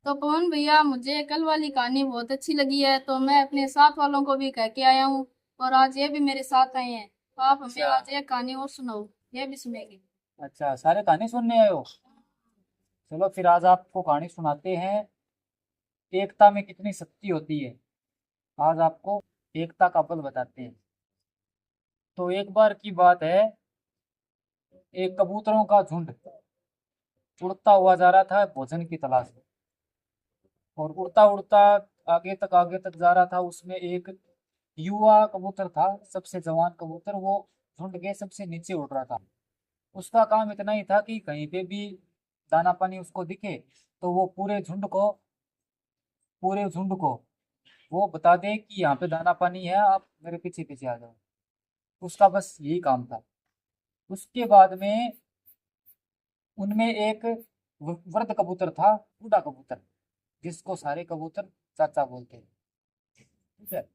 तो पवन भैया, मुझे कल वाली कहानी बहुत अच्छी लगी है, तो मैं अपने साथ वालों को भी कह के आया हूँ। और आज ये भी मेरे साथ आए हैं, तो आप हमें अच्छा। आज एक कहानी और सुनाओ, ये भी सुनेंगे। अच्छा, सारे कहानी सुनने आए हो। चलो फिर आज आपको कहानी सुनाते हैं। एकता में कितनी शक्ति होती है। आज आपको एकता का बल बताते हैं। तो एक बार की बात है, एक कबूतरों का झुंड उड़ता हुआ जा रहा था भोजन की तलाश में। और उड़ता उड़ता आगे तक जा रहा था। उसमें एक युवा कबूतर था, सबसे जवान कबूतर। वो झुंड के सबसे नीचे उड़ रहा था। उसका काम इतना ही था कि कहीं पे भी दाना पानी उसको दिखे तो वो पूरे झुंड को वो बता दे कि यहाँ पे दाना पानी है, आप मेरे पीछे पीछे आ जाओ। उसका बस यही काम था। उसके बाद में उनमें एक वृद्ध कबूतर था, बूढ़ा कबूतर, जिसको सारे कबूतर चाचा बोलते हैं। ठीक है।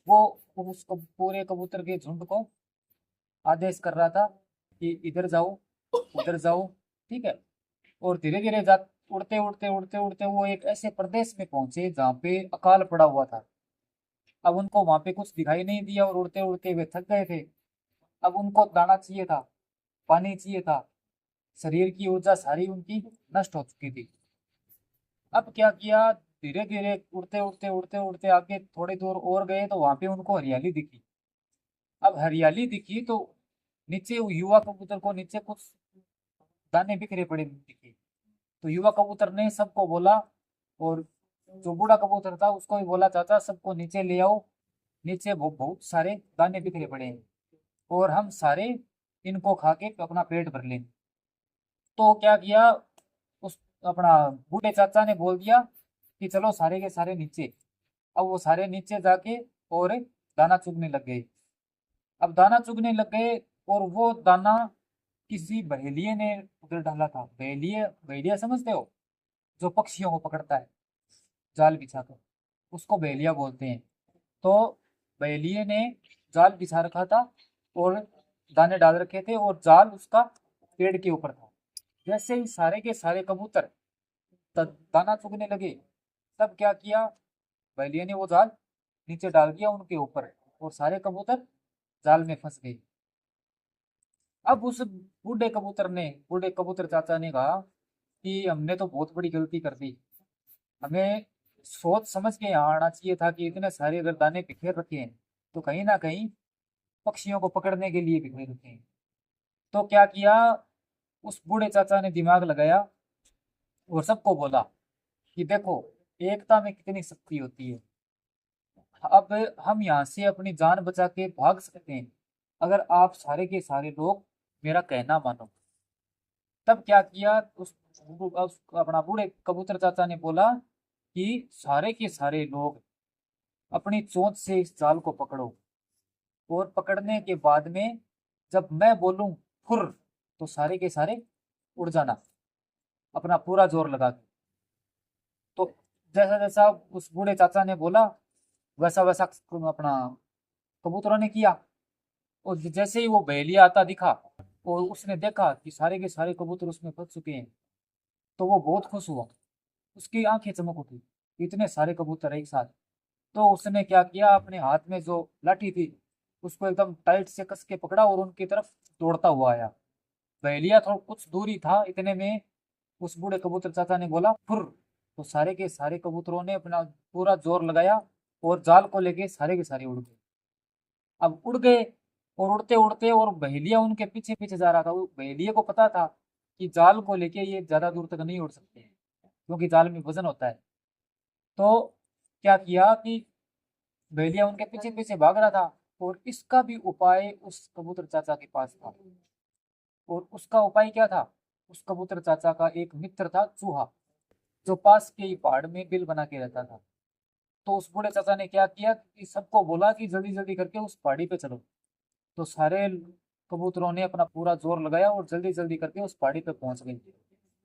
वो उस पूरे कबूतर के झुंड को आदेश कर रहा था कि इधर जाओ, उधर जाओ। ठीक है। और धीरे धीरे जा उड़ते उड़ते उड़ते उड़ते वो एक ऐसे प्रदेश में पहुंचे जहाँ पे अकाल पड़ा हुआ था। अब उनको वहां पे कुछ दिखाई नहीं दिया और उड़ते उड़ते वे थक गए थे। अब उनको दाना चाहिए था, पानी चाहिए था। शरीर की ऊर्जा सारी उनकी नष्ट हो चुकी थी। अब क्या किया, धीरे धीरे उड़ते उड़ते उड़ते उड़ते आगे थोड़ी दूर और गए तो वहां पे उनको हरियाली दिखी। अब हरियाली दिखी तो नीचे युवा कबूतर को नीचे कुछ दाने बिखरे पड़े दिखे। तो युवा कबूतर ने सबको बोला, और जो बूढ़ा कबूतर था उसको भी बोला, चाचा सबको नीचे ले आओ, नीचे बहुत सारे दाने बिखरे पड़े हैं और हम सारे इनको खा के अपना पेट भर लें। तो क्या किया, उस अपना बूढ़े चाचा ने बोल दिया कि चलो सारे के सारे नीचे। अब वो सारे नीचे जाके और दाना चुगने लग गए। अब दाना चुगने लग गए और वो दाना किसी बहेलिये ने उधर डाला था। बहेलिया बहेलिया समझते हो, जो पक्षियों को पकड़ता है जाल बिछाकर, उसको बहेलिया बोलते हैं। तो बहेलिये ने जाल बिछा रखा था और दाने डाल रखे थे और जाल उसका पेड़ के ऊपर था। जैसे ही सारे के सारे कबूतर दाना चुगने लगे, तब क्या किया, बहेलिया ने वो जाल नीचे डाल दिया उनके ऊपर और सारे कबूतर जाल में फंस गए। अब उस बूढ़े कबूतर चाचा ने कहा कि हमने तो बहुत बड़ी गलती कर दी। हमें सोच समझ के यहाँ आना चाहिए था कि इतने सारे अगर दाने बिखेर रखे हैं तो कहीं ना कहीं पक्षियों को पकड़ने के लिए बिखेर रखे हैं। तो क्या किया, उस बूढ़े चाचा ने दिमाग लगाया और सबको बोला कि देखो, एकता में कितनी शक्ति होती है। अब हम यहाँ से अपनी जान बचा के भाग सकते हैं अगर आप सारे के सारे लोग मेरा कहना मानो। तब क्या किया, अपना बूढ़े कबूतर चाचा ने बोला कि सारे के सारे लोग अपनी चोंच से इस जाल को पकड़ो और पकड़ने के बाद में जब मैं बोलूं फुर, तो सारे के सारे उड़ जाना अपना पूरा जोर लगा के। तो जैसा जैसा उस बूढ़े चाचा ने बोला वैसा वैसा अपना कबूतरों ने किया। और जैसे ही वो बहेलिया आता दिखा और उसने देखा कि सारे के सारे कबूतर उसमें फंस चुके हैं, तो वो बहुत खुश हुआ। उसकी आंखें चमक उठी, इतने सारे कबूतर एक साथ। तो उसने क्या किया, अपने हाथ में जो लाठी थी उसको एकदम टाइट से कस के पकड़ा और उनकी तरफ दौड़ता हुआ आया। बहेलिया थोड़ा कुछ दूरी था, इतने में उस बूढ़े कबूतर चाचा ने बोला फुर, तो सारे के सारे कबूतरों ने अपना पूरा जोर लगाया और जाल को लेके सारे के सारे उड़ गए। अब उड़ गए और उड़ते उड़ते और बहेलिया उनके पीछे पीछे जा रहा था। वो बहेलिया को पता था कि जाल को लेके ये ज्यादा दूर तक नहीं उड़ सकते क्योंकि जाल में वजन होता है। तो क्या किया कि बहेलिया उनके पीछे पीछे भाग रहा था और इसका भी उपाय उस कबूतर चाचा के पास था। और उसका उपाय क्या था, उस कबूतर चाचा का एक मित्र था चूहा, जो पास के ही पहाड़ में बिल बना के रहता था। तो उस बूढ़े चाचा ने क्या किया कि सबको बोला कि जल्दी जल्दी करके उस पहाड़ी पे चलो। तो सारे कबूतरों ने अपना पूरा जोर लगाया और जल्दी जल्दी करके उस पहाड़ी पे पहुंच गए।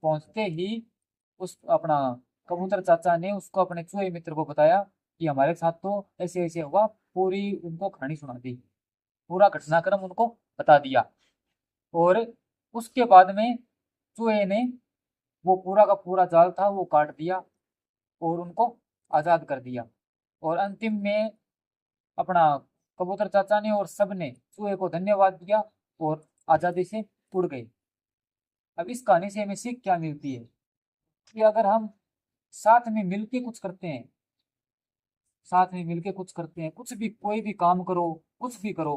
पहुंचते ही उस अपना कबूतर चाचा ने उसको अपने चूहे मित्र को बताया कि हमारे साथ तो ऐसे ऐसे हुआ। पूरी उनको कहानी सुना दी, पूरा घटनाक्रम उनको बता दिया। और उसके बाद में चूहे ने वो पूरा का पूरा जाल था वो काट दिया और उनको आज़ाद कर दिया। और अंतिम में अपना कबूतर चाचा ने और सब ने चूहे को धन्यवाद दिया और आज़ादी से उड़ गए। अब इस कहानी से हमें सीख क्या मिलती है कि अगर हम साथ में मिलके कुछ करते हैं, साथ में मिलके कुछ करते हैं, कुछ भी कोई भी काम करो, कुछ भी करो,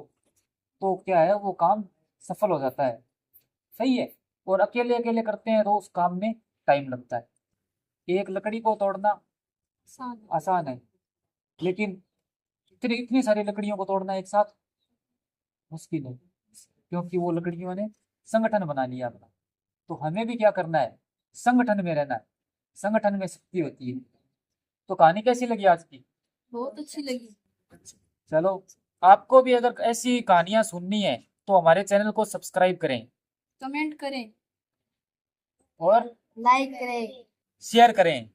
तो क्या है वो काम सफल हो जाता है। सही है। और अकेले अकेले करते हैं तो उस काम में टाइम लगता है। एक लकड़ी को तोड़ना आसान है। आसान है, लेकिन इतनी इतनी सारी लकड़ियों को तोड़ना एक साथ मुश्किल है, क्योंकि वो लकड़ियों ने संगठन बना लिया अपना। तो हमें भी क्या करना है, संगठन में रहना है। संगठन में शक्ति होती है। तो कहानी कैसी लगी आज की? बहुत अच्छी लगी। चलो, आपको भी अगर ऐसी कहानियां सुननी है तो हमारे चैनल को सब्सक्राइब करें कमेंट करें, और लाइक करें। शेयर करें।